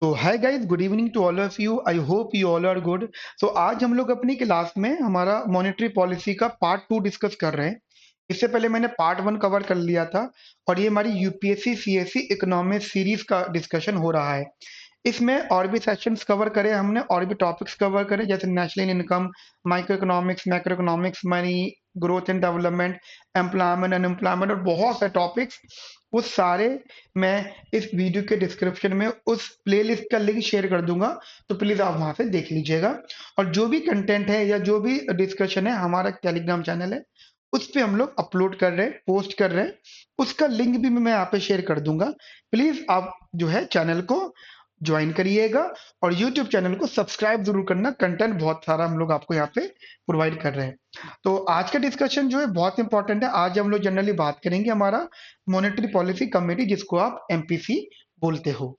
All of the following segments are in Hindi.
तो hi guys, good evening to all of you. I hope you all are good. So आज हम लोग अपनी क्लास में हमारा मॉनेटरी पॉलिसी का पार्ट 2 डिस्कस कर रहे हैं। इससे पहले मैंने पार्ट 1 कवर कर लिया था और ये हमारी यूपीएससी सीएससी इकोनॉमिक्स सीरीज का डिस्कशन हो रहा है। इसमें और भी सेशंस कवर करे हमने, और भी टॉपिक्स कवर करे, जैसे national income, micro economics, macro economics, money, growth and development, employment, unemployment और बहुत से टॉपिक्स। वो सारे मैं इस वीडियो के डिस्क्रिप्शन में उस प्लेलिस्ट का लिंक शेयर कर दूंगा, तो प्लीज आप वहां से देख लीजिएगा। और जो भी कंटेंट है या जो भी डिस्कशन है, हमारा टेलीग्राम चैनल है, उस पे हम लोग अपलोड कर रहे हैं, पोस्ट कर रहे हैं। उसका लिंक भी मैं यहाँ पे शेयर कर दूंगा। प्लीज आप जो है चैनल को ज्वाइन करिएगा और यूट्यूब चैनल को सब्सक्राइब जरूर करना। कंटेंट बहुत सारा हम लोग आपको यहाँ पे प्रोवाइड कर रहे हैं। तो आज का डिस्कशन जो है बहुत इंपॉर्टेंट है। आज हम लोग जनरली बात करेंगे हमारा मॉनेटरी पॉलिसी कमेटी, जिसको आप एमपीसी बोलते हो।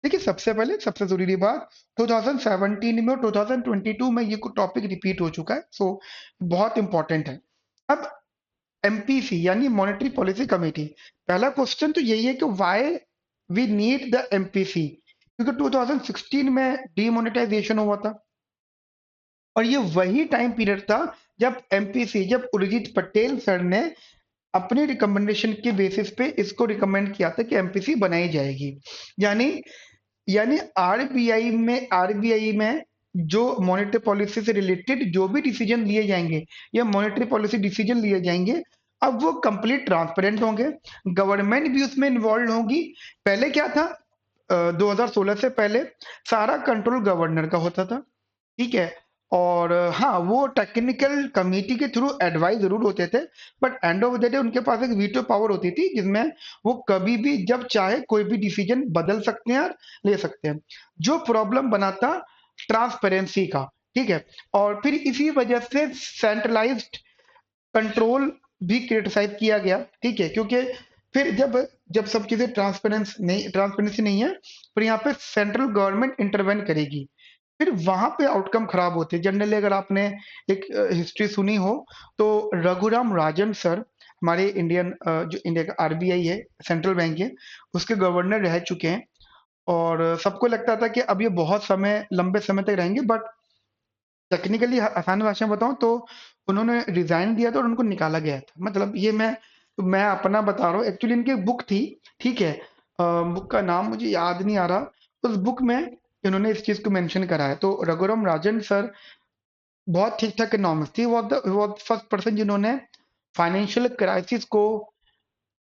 देखिए, सबसे पहले सबसे जरूरी बात, 2017 में और 2022 में ये टॉपिक रिपीट हो चुका है, सो बहुत इंपॉर्टेंट है। अब एमपीसी यानी मॉनेटरी पॉलिसी कमेटी, पहला क्वेश्चन तो यही है कि why we need the MPC, क्योंकि 2016 में डीमोनेटाइजेशन हुआ था और ये वही टाइम पीरियड था जब एमपीसी, जब उर्जित पटेल सर ने अपने रिकमेंडेशन के बेसिस पे इसको रिकमेंड किया था कि एमपीसी बनाई जाएगी। यानी यानी आरबीआई में जो मॉनेटरी पॉलिसी से रिलेटेड जो भी डिसीजन लिए जाएंगे या मॉनेटरी पॉलिसी डिसीजन लिए जाएंगे, अब वो कंप्लीट ट्रांसपेरेंट होंगे। गवर्नमेंट भी उसमें इन्वॉल्व होगी। पहले क्या था, 2016 से पहले सारा कंट्रोल गवर्नर का होता था, ठीक है। और हाँ, वो टेक्निकल कमेटी के थ्रू एडवाइस जरूर होते थे, but end of the day उनके पास एक वीटो पावर होती थी, जिसमें वो कभी भी जब चाहे कोई भी डिसीजन बदल सकते हैं और ले सकते हैं। जो प्रॉब्लम बना था ट्रांसपेरेंसी का, ठीक है। और फिर इसी वजह से सेंट्रलाइज्ड कंट्रोल भी क्रिटिसाइज किया गया, ठीक है, क्योंकि फिर जब जब सब चीजें ट्रांसपेरेंसी नहीं है, फिर यहाँ पे सेंट्रल गवर्नमेंट इंटरवेन करेगी, फिर वहां पे आउटकम खराब होते हैं। जनरली अगर आपने एक हिस्ट्री सुनी हो, तो रघुराम राजन सर हमारे जो इंडिया का आरबीआई है, सेंट्रल बैंक है, उसके गवर्नर रह चुके हैं। और सबको लगता था कि अब ये बहुत समय, लंबे समय तक रहेंगे, बट टेक्निकली आसान भाषा में बताऊं तो उन्होंने रिजाइन दिया था और उनको निकाला गया था। मतलब ये मैं अपना बता रहा हूँ, एक्चुअली इनकी एक बुक थी, ठीक है। बुक का नाम मुझे याद नहीं आ रहा। उस बुक में इन्होंने इस चीज को मेंशन करा है। तो रघुराम राजन सर बहुत ठीक ठाक इकोनॉमिक्स थी। वो फर्स्ट पर्सन जिन्होंने फाइनेंशियल क्राइसिस को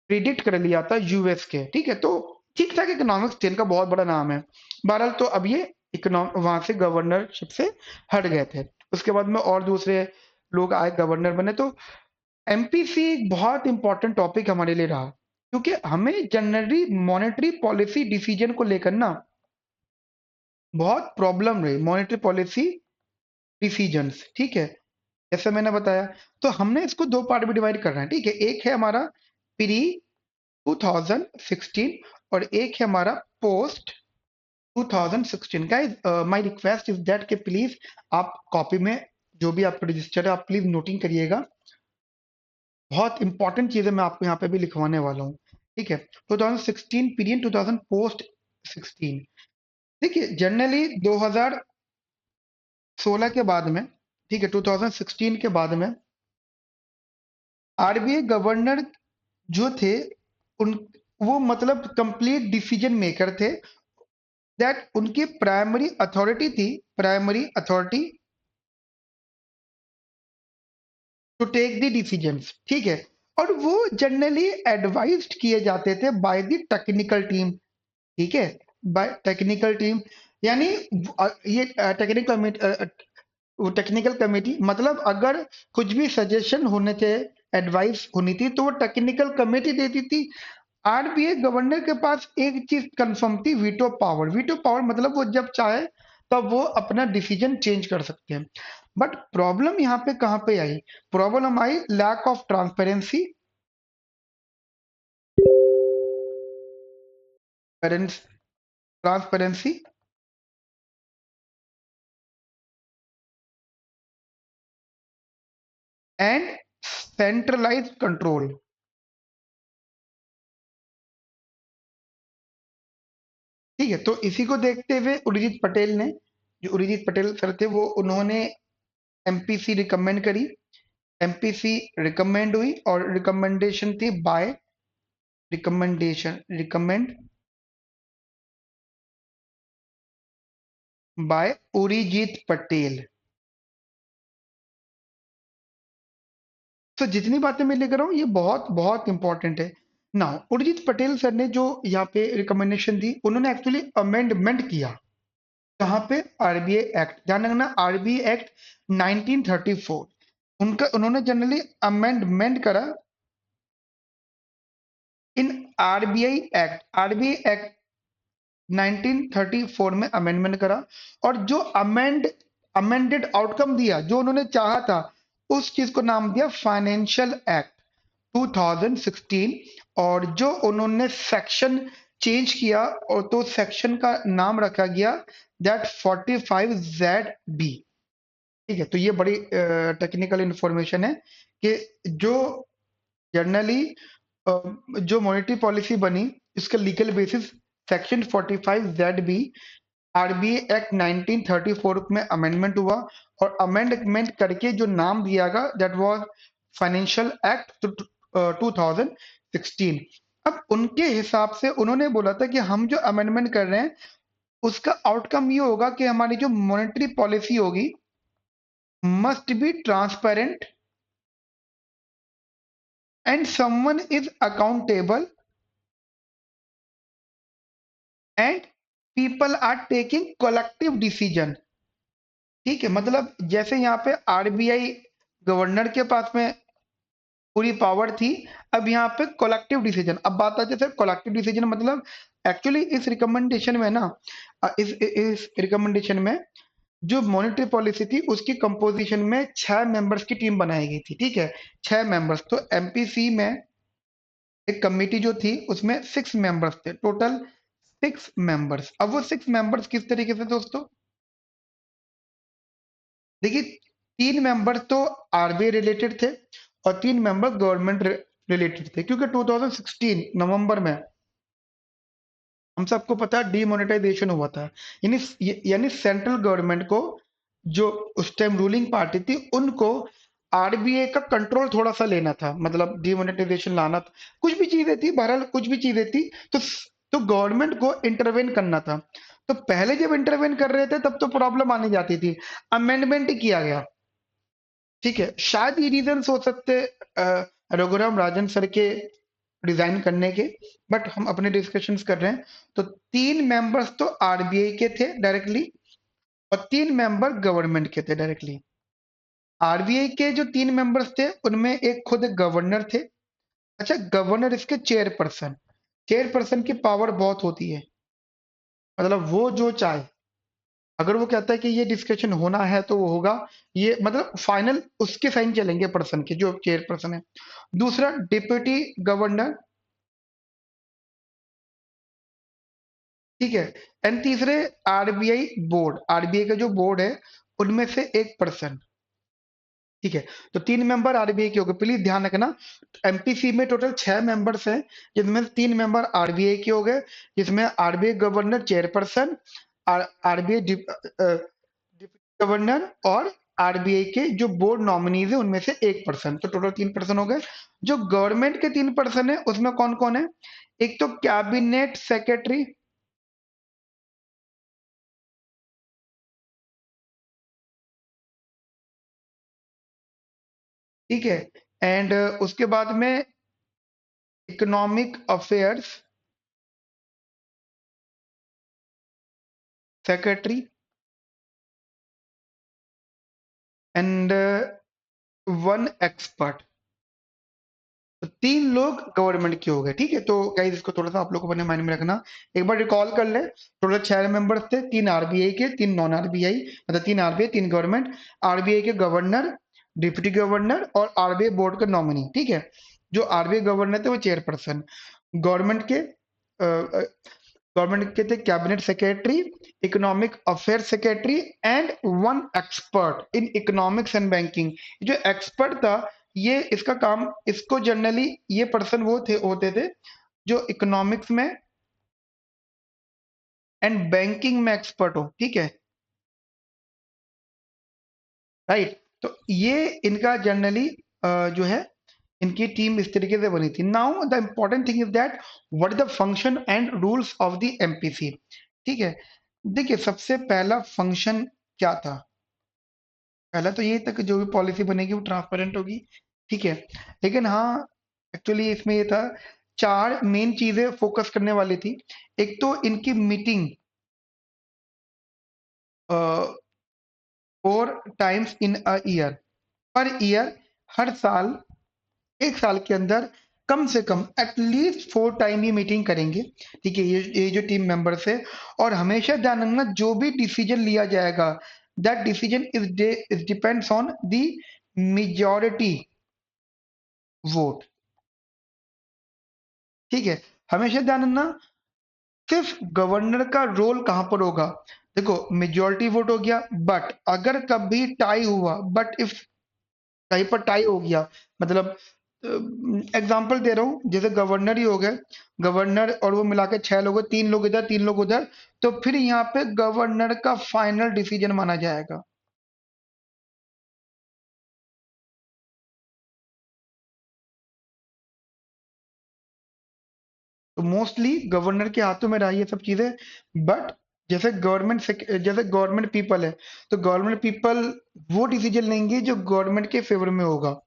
प्रिडिक्ट कर लिया था यूएस के, ठीक है। तो ठीक ठाक इकोनॉमिक्स थे, इनका बहुत बड़ा नाम है। बहरहाल, तो अब ये इकोनॉम वहां से गवर्नरशिप से हट गए थे। उसके बाद में और दूसरे लोग आए, गवर्नर बने। तो एमपीसी एक बहुत इंपॉर्टेंट टॉपिक हमारे लिए रहा, क्योंकि हमें जनरली मॉनेटरी पॉलिसी डिसीजन को लेकर ना बहुत प्रॉब्लम रही, मॉनेटरी पॉलिसी डिसीजंस, ठीक है। जैसे मैंने बताया, तो हमने इसको दो पार्ट में डिवाइड करना है, ठीक है। एक है हमारा प्री 2016 और एक है हमारा post 2016। Guys, my request is that कि प्लीज आप कॉपी में जो भी आपका रजिस्टर है, आप प्लीज नोटिंग करिएगा। बहुत इंपॉर्टेंट चीजें मैं आपको यहाँ पे भी लिखवाने वाला हूँ, ठीक है। 2016 पीरियड, 2000 पोस्ट 16। देखिए, जनरली 2016 के बाद में, ठीक है, 2016 के बाद में आरबीआई गवर्नर जो थे, उन वो मतलब कंप्लीट डिसीजन मेकर थे। दैट उनकी प्राइमरी अथॉरिटी थी, primary authority to take the decisions, ठीक है। और वो जनरली एडवाइज्ड किए जाते थे बाय द टेक्निकल टीम, ठीक है, बाय टेक्निकल टीम। यानी ये टेक्निकल कमेटी मतलब अगर कुछ भी सजेशन होने थे, एडवाइस होनी थी, तो वो टेक्निकल कमेटी देती थी। आरबीआई गवर्नर के पास एक चीज कंफर्म थी, वीटो पावर। वीटो पावर मतलब वो जब चाहे तब वो अपना डिसीजन चेंज कर सकते हैं। बट प्रॉब्लम यहाँ पे कहाँ पे आई? प्रॉब्लम आई lack of transparency, transparency and centralised control. ठीक है, तो इसी को देखते हुए उर्जित पटेल ने, जो उर्जित पटेल सर थे, वो उन्होंने एमपीसी रिकमेंड करी। एमपीसी रिकमेंड हुई और रिकमेंडेशन थी by, recommend by Urjit Patel. तो जितनी बातें मैं लेकर आऊँ ये बहुत बहुत इंपॉर्टेंट है। नाउ उर्जित पटेल सर ने जो यहाँ पे रिकमेंडेशन दी, उन्होंने एक्चुअली अमेंडमेंट किया। कहाँ पे? आरबीआई एक्ट, ध्यान रखना, आरबीआई एक्ट 1934। उनका उन्होंने जनरली अमेंडमेंट करा इन आरबीआई एक्ट 1934 में अमेंडमेंट करा। और जो अमेंडेड आउटकम दिया, जो उन्होंने चाहा था, उस चीज को नाम दिया फाइनेंशियल एक्ट 2016। और जो उन्होंने सेक्शन चेंज किया, और तो सेक्शन का नाम रखा गया दैट 45Z बी। ठीक है, तो ये बड़ी टेक्निकल इंफॉर्मेशन है कि जो जनरली जो मॉनेटरी पॉलिसी बनी, इसका legal basis section 45Z B, RBI act 1934 में अमेंडमेंट हुआ। और अमेंडमेंट करके जो नाम दिया गया दैट वाज फाइनेंशियल एक्ट 2016। अब उनके हिसाब से उन्होंने बोला था कि हम जो अमेंडमेंट कर रहे हैं, उसका आउटकम ये होगा कि हमारी जो मॉनेटरी पॉलिसी होगी must be transparent and someone is accountable and people are taking collective decision. ठीक है, मतलब जैसे यहाँ पे आरबीआई गवर्नर के पास में पूरी पावर थी, अब यहाँ पे कलेक्टिव डिसीजन। अब बात आती है सर कलेक्टिव डिसीजन मतलब, एक्चुअली इस रिकमेंडेशन में ना, इस रिकमेंडेशन में जो मॉनेटरी पॉलिसी थी उसकी कंपोजिशन में 6 मेंबर्स की टीम बनाई गई थी। ठीक है, 6 मेंबर्स। तो एमपीसी में एक कमेटी जो थी उसमें 6 मेंबर्स थे टोटल, 6 मेंबर्स। अब वो 6 मेंबर्स किस तरीके से दोस्तों, देखिए, 3 मेंबर तो आरबीआई रिलेटेड थे और 3 मेंबर गवर्नमेंट रिलेटेड थे, क्योंकि 2016 नवंबर में हम सबको पता है डीमोनेटाइजेशन हुआ था। यानी यानी सेंट्रल गवर्नमेंट को, जो उस टाइम रूलिंग पार्टी थी, उनको आरबीआई का कंट्रोल थोड़ा सा लेना था, मतलब डीमोनेटाइजेशन लाना था। कुछ भी चीजें थी, बहरहाल कुछ भी चीजें थी, तो गवर्नमेंट को इंटरवेन करना था। तो पहले जब इंटरवेन कर रहे थे तब तो प्रॉब्लम आने जाती थी, अमेंडमेंट किया गया। ठीक है, शायद ये रीजन हो सकते रघुराम राजन सर के रिजाइन करने के, बट हम अपने डिस्कशंस कर रहे हैं। तो 3 मेंबर्स तो आरबीआई के थे डायरेक्टली, और 3 मेंबर गवर्नमेंट के थे डायरेक्टली। आरबीआई के जो 3 मेंबर्स थे उनमें एक खुद गवर्नर थे। अच्छा, गवर्नर इसके चेयरपर्सन, चेयरपर्सन की पावर बहुत होती है, मतलब वो जो चाहे, अगर वो कहता है कि ये डिस्कशन होना है तो वो होगा। ये मतलब फाइनल उसके साइन चलेंगे, पर्सन के, जो चेयरपर्सन है। दूसरा डिप्यूटी गवर्नर। ठीक है, एंड तीसरे आरबीआई बोर्ड, आरबीआई का जो बोर्ड है उनमें से एक पर्सन। ठीक है, तो 3 मेंबर आरबीआई के हो गए, प्लीज ध्यान रखना। एमपीसी में टोटल 6 मेंबर्स हैं, जिसमें 3 मेंबर आरबीआई के हो गए, जिसमें RBI governor chairperson, RBI deputy governor और आरबीआई के जो बोर्ड नॉमिनीज है उनमें से एक पर्सन। तो टोटल 3 पर्सन हो गए। जो गवर्नमेंट के 3 पर्सन है उसमें कौन कौन है? एक तो कैबिनेट सेक्रेटरी। ठीक है, एंड उसके बाद में economic affairs secretary, and 1 expert. तो 3 लोग गवर्नमेंट के हो गए। ठीक है, तो गाइस इसको थोड़ा सा आप लोग को अपने माइंड में रखना। एक बार रिकॉल कर ले, टोटल 6 मेंबर्स थे, 3 आरबीआई के, 3 नॉन आरबीआई, मतलब 3 आरबीआई, 3 गवर्नमेंट। आरबीआई के गवर्नर, डिप्टी गवर्नर और आरबीआई बोर्ड का नॉमिनी। ठीक है, जो आरबीआई गवर्नर थे वो चेयरपर्सन। गवर्नमेंट के गवर्नमेंट के थे cabinet secretary, economic affair secretary and 1 expert in economics and banking. जो एक्सपर्ट था, ये इसका काम, इसको जनरली ये पर्सन वो थे होते थे जो इकोनॉमिक्स में एंड बैंकिंग में एक्सपर्ट हो, ठीक है, राइट। तो ये इनका जनरली जो है इनकी टीम इस तरीके से बनी थी। Now the important thing is that what is the function and rules of the MPC, ठीक है। देखिए सबसे पहला फंक्शन क्या था, पहला तो ये था कि जो भी पॉलिसी बनेगी वो ट्रांसपेरेंट होगी, ठीक है। लेकिन हाँ, एक्चुअली इसमें ये था, चार मेन चीजें फोकस करने वाली थी। एक तो इनकी meeting 4 times in a year, per year, हर साल, एक साल के अंदर कम से कम एटलीस्ट 4 टाइम ये मीटिंग करेंगे, ठीक है, ये जो टीम मेंबर्स है। और हमेशा ध्यान रखना जो भी डिसीजन लिया जाएगा, that decision is depends on the majority vote, ठीक है। हमेशा ध्यान रखना सिर्फ गवर्नर का रोल कहां पर होगा, देखो मेजॉरिटी वोट हो गया, बट अगर कभी टाई हुआ, बट इफ कहीं पर टाई हो गया, मतलब एग्जाम्पल दे रहा हूं, जैसे गवर्नर ही हो गए, गवर्नर और वो मिला के 6 लोग हैं, 3 लोग इधर 3 लोग उधर, तो फिर यहाँ पे गवर्नर का फाइनल डिसीजन माना जाएगा। तो मोस्टली गवर्नर के हाथों में रहा ये सब चीजें, बट जैसे गवर्नमेंट पीपल है, तो गवर्नमेंट पीपल वो डिसीजन लेंगे जो गवर्नमेंट के फेवर में होगा।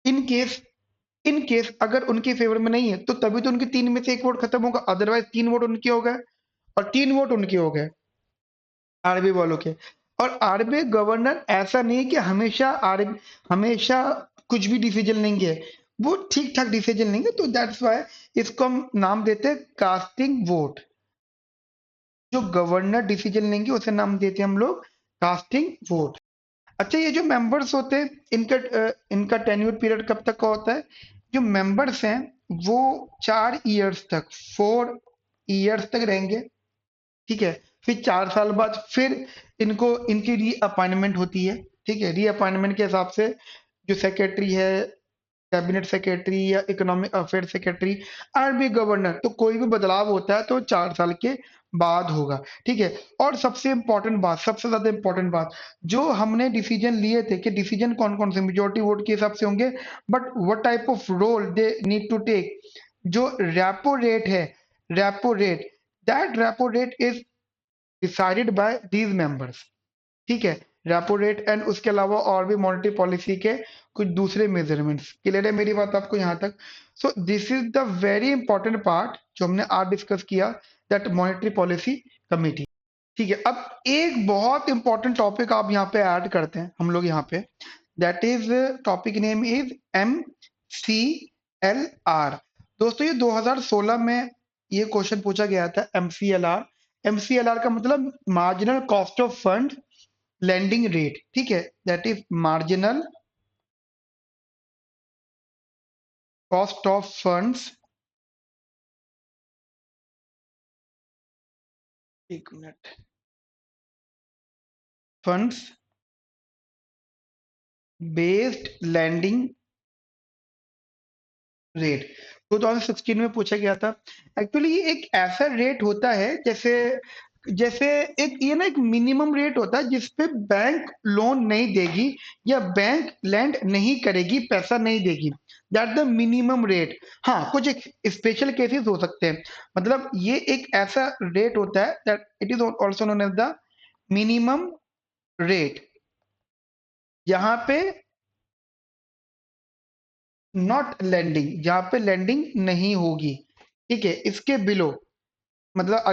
इन केस इन केस अगर उनके फेवर में नहीं है, तो तभी तो उनके 3 में से 1 वोट खत्म होगा, अदरवाइज 3 वोट उनके हो गए और 3 वोट उनके हो गए, आरबी वालों के। और आरबी गवर्नर ऐसा नहीं है कि हमेशा कुछ भी डिसीजन लेंगे, वो ठीक ठाक डिसीजन लेंगे, तो दैट्स वाई इसको हम नाम देते हैं कास्टिंग वोट। जो गवर्नर डिसीजन लेंगे उसे नाम देते हैं हम लोग कास्टिंग वोट। अच्छा, ये जो मेंबर्स होते हैं, इनका टेन्योर पीरियड कब तक का होता है, जो मेंबर्स हैं वो 4 इयर्स तक, 4 इयर्स तक रहेंगे, ठीक है। फिर 4 साल बाद फिर इनको इनकी री अपॉइंटमेंट होती है, ठीक है। री अपॉइंटमेंट के हिसाब से जो सेक्रेटरी है, कैबिनेट सेक्रेटरी या economic affair secretary, RB governor, तो कोई भी बदलाव होता है तो 4 साल के बाद होगा, ठीक है। और सबसे इंपॉर्टेंट बात, सबसे ज्यादा इंपॉर्टेंट बात, जो हमने डिसीजन लिए थे कि डिसीजन कौन कौन से मेजोरिटी वोट के हिसाब से होंगे, but what type of role they need to take, जो रेपो रेट है, repo rate, that repo rate is decided by these members, ठीक है। रेपो रेट एंड उसके अलावा और भी मॉनेटरी पॉलिसी के कुछ दूसरे मेजरमेंट्स। क्लियर है मेरी बात आपको यहाँ तक? So this is the very important part जो हमने आज डिस्कस किया, दैट मॉनेटरी पॉलिसी कमेटी, ठीक है। अब एक बहुत इंपॉर्टेंट टॉपिक आप यहाँ पे ऐड करते हैं हम लोग यहाँ पे, that is topic name is MCLR। दोस्तों ये 2016 में ये क्वेश्चन पूछा गया था, MCLR। MCLR का मतलब marginal cost of fund lending rate, ठीक है, that is marginal cost of funds, एक minute, funds based lending rate, 2016 में पूछा गया था। एक्चुअली ये एक ऐसा रेट होता है, जैसे जैसे एक ये ना एक मिनिमम रेट होता है जिसपे बैंक लोन नहीं देगी या बैंक लैंड नहीं करेगी, पैसा नहीं देगी, दैट द मिनिमम रेट। हाँ, कुछ एक स्पेशल केसेस हो सकते हैं, मतलब ये एक ऐसा रेट होता है that it is also known as the minimum rate, यहाँ पे नॉट लैंडिंग, जहाँ पे लैंडिंग नहीं होगी, ठीक है, इसके बिलो, मतलब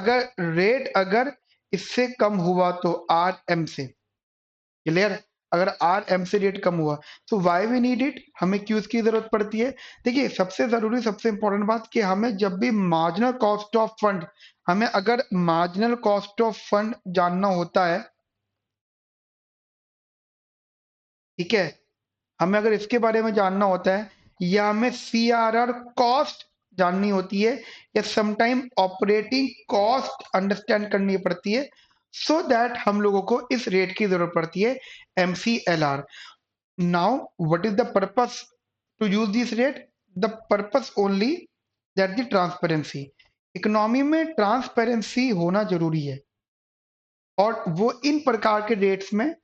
अगर इससे कम हुआ तो RM से, क्लियर, अगर RM से रेट कम हुआ तो वाई वी नीड इट, हमें क्यूज की जरूरत पड़ती है। देखिए सबसे जरूरी, सबसे इंपॉर्टेंट बात कि हमें जब भी मार्जिनल कॉस्ट ऑफ फंड, हमें अगर मार्जिनल कॉस्ट ऑफ फंड जानना होता है, ठीक है, हमें अगर इसके बारे में जानना होता है, या हमें CRR कॉस्ट जाननी होती है, या समटाइम ऑपरेटिंग कॉस्ट अंडरस्टैंड करनी पड़ती है, सो दैट हम लोगों को इस रेट की जरूरत पड़ती है, MCLR। Now what is the purpose to use this rate, the purpose only that the transparency, economy में ट्रांसपेरेंसी होना जरूरी है, और वो इन प्रकार के रेट्स में,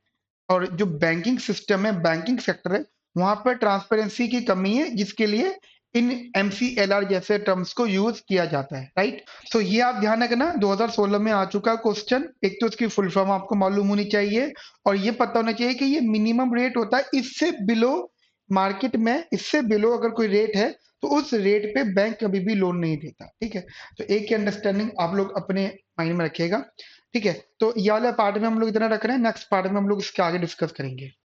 और जो बैंकिंग सिस्टम है, बैंकिंग सेक्टर है, वहां पर ट्रांसपेरेंसी की कमी है, जिसके लिए इन एमसीएलआर जैसे टर्म्स को यूज किया जाता है, राइट। तो ये आप ध्यान रखना, 2016 में आ चुका क्वेश्चन। एक तो इसकी फुल फॉर्म आपको मालूम होनी चाहिए, और ये पता होना चाहिए कि ये मिनिमम रेट होता है, इससे बिलो मार्केट में, इससे बिलो अगर कोई रेट है तो उस रेट पे बैंक कभी भी लोन नहीं देता, ठीक है। तो एक ही अंडरस्टैंडिंग आप लोग अपने माइंड में रखिएगा, ठीक है। तो ये वाले पार्ट में हम लोग इतना रख रहे हैं, नेक्स्ट पार्ट में हम लोग इसके आगे डिस्कस करेंगे।